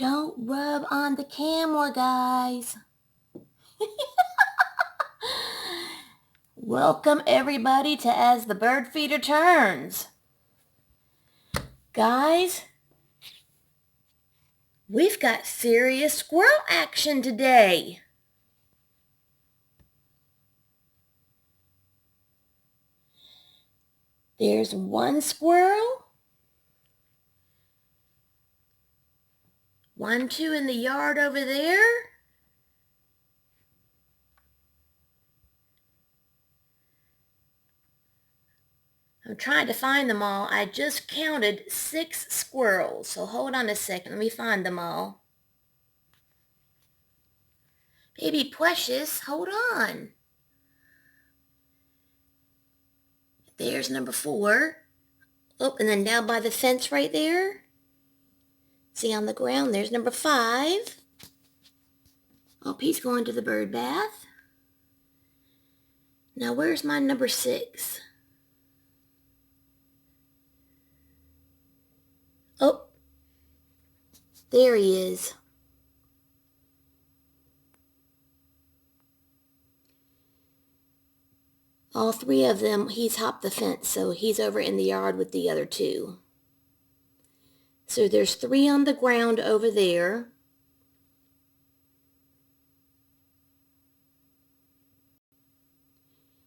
Don't rub on the camera, guys. Welcome everybody to As the Bird Feeder Turns. Guys, we've got serious squirrel action today. There's one squirrel, 2 in the yard over there. I'm trying to find them all. I just counted 6 squirrels, so hold on a second. Let me find them all. Baby Precious, hold on. There's number 4. Oh, and then down by the fence right there. See on the ground, there's number 5. Oh, he's going to the bird bath. Now, where's my number 6? Oh, there he is. All 3 of them, he's hopped the fence, so he's over in the yard with the other 2. So there's 3 on the ground over there.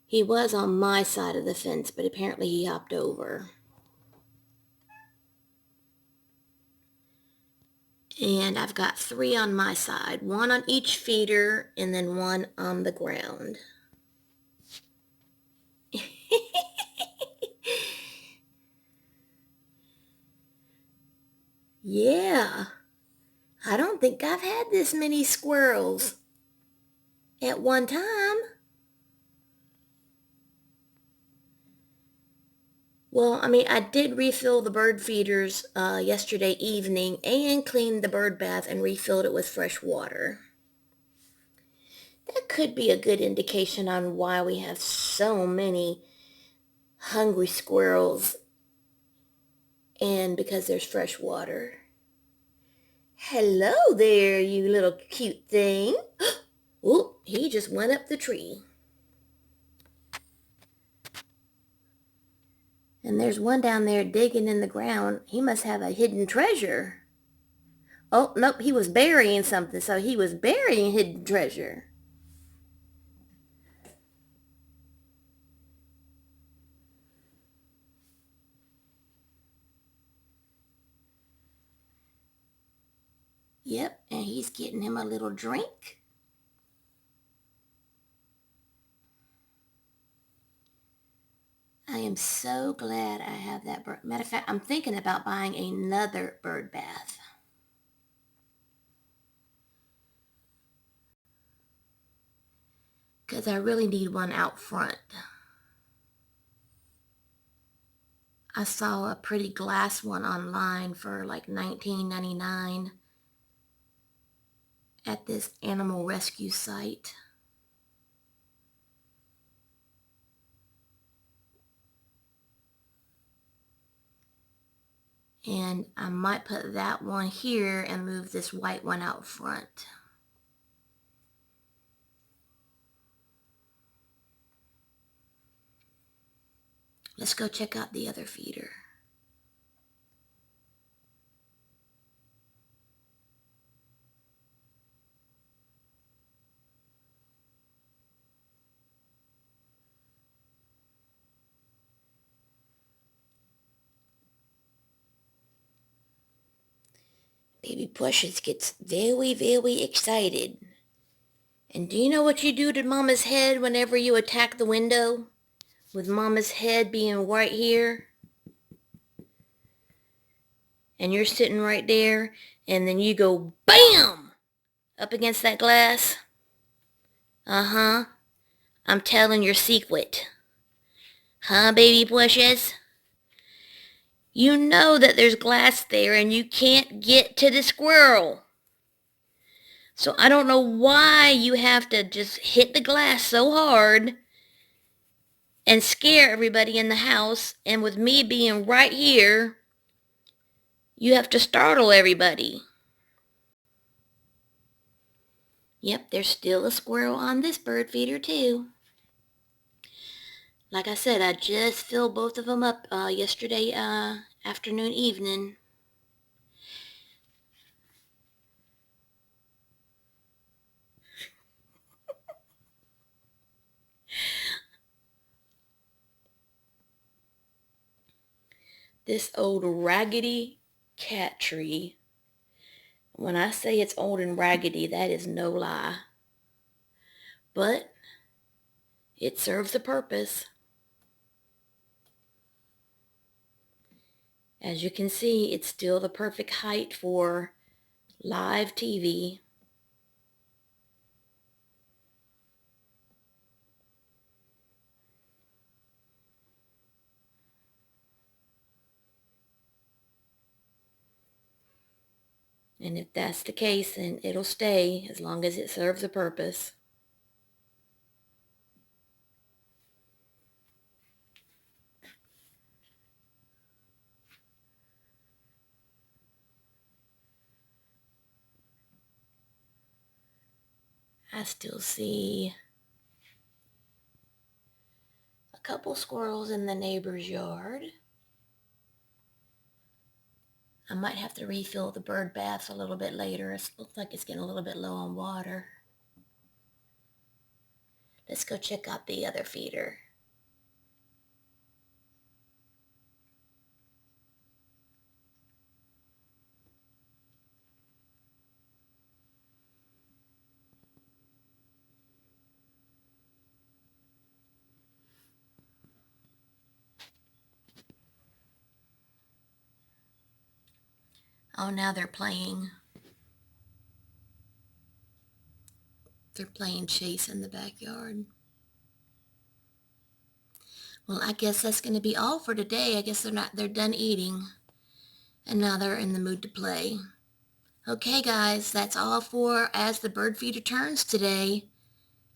He was on my side of the fence, but apparently he hopped over. And I've got 3 on my side, 1 on each feeder, and then 1 on the ground. Yeah, I don't think I've had this many squirrels at one time. Well, I did refill the bird feeders yesterday evening and cleaned the bird bath and refilled it with fresh water. That could be a good indication on why we have so many hungry squirrels, and because there's fresh water. Hello there, you little cute thing. Oh, he just went up the tree. And there's one down there digging in the ground. He must have a hidden treasure. Oh, nope, he was burying something, so he was burying hidden treasure. Yep, and he's getting him a little drink. I am so glad I have that bird. Matter of fact, I'm thinking about buying another bird bath. Because I really need one out front. I saw a pretty glass one online for like $19.99 at this animal rescue site. And I might put that one here and move this white one out front. Let's go check out the other feeder. Baby Precious gets very, very excited. And do you know what you do to Mama's head whenever you attack the window? With Mama's head being right here? And you're sitting right there, and then you go BAM! Up against that glass. Uh-huh. I'm telling your secret. Huh, Baby Precious? You know that there's glass there and you can't get to the squirrel. So I don't know why you have to just hit the glass so hard and scare everybody in the house. And with me being right here, you have to startle everybody. Yep, there's still a squirrel on this bird feeder too. Like I said, I just filled both of them up yesterday afternoon, evening. This old raggedy cat tree. When I say it's old and raggedy, that is no lie. But it serves a purpose. As you can see, it's still the perfect height for live TV. And if that's the case, then it'll stay as long as it serves a purpose. I still see a couple squirrels in the neighbor's yard. I might have to refill the bird baths a little bit later. It looks like it's getting a little bit low on water. Let's go check out the other feeder. Oh, now they're playing. They're playing chase in the backyard. Well, I guess that's going to be all for today. I guess they're done eating. And now they're in the mood to play. Okay, guys, that's all for As the Bird Feeder Turns today.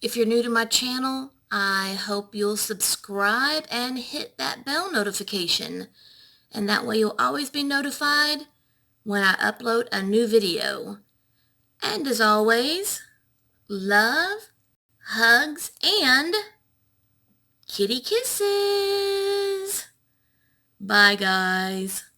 If you're new to my channel, I hope you'll subscribe and hit that bell notification. And that way you'll always be notified when I upload a new video. And as always, love, hugs, and kitty kisses. Bye, guys.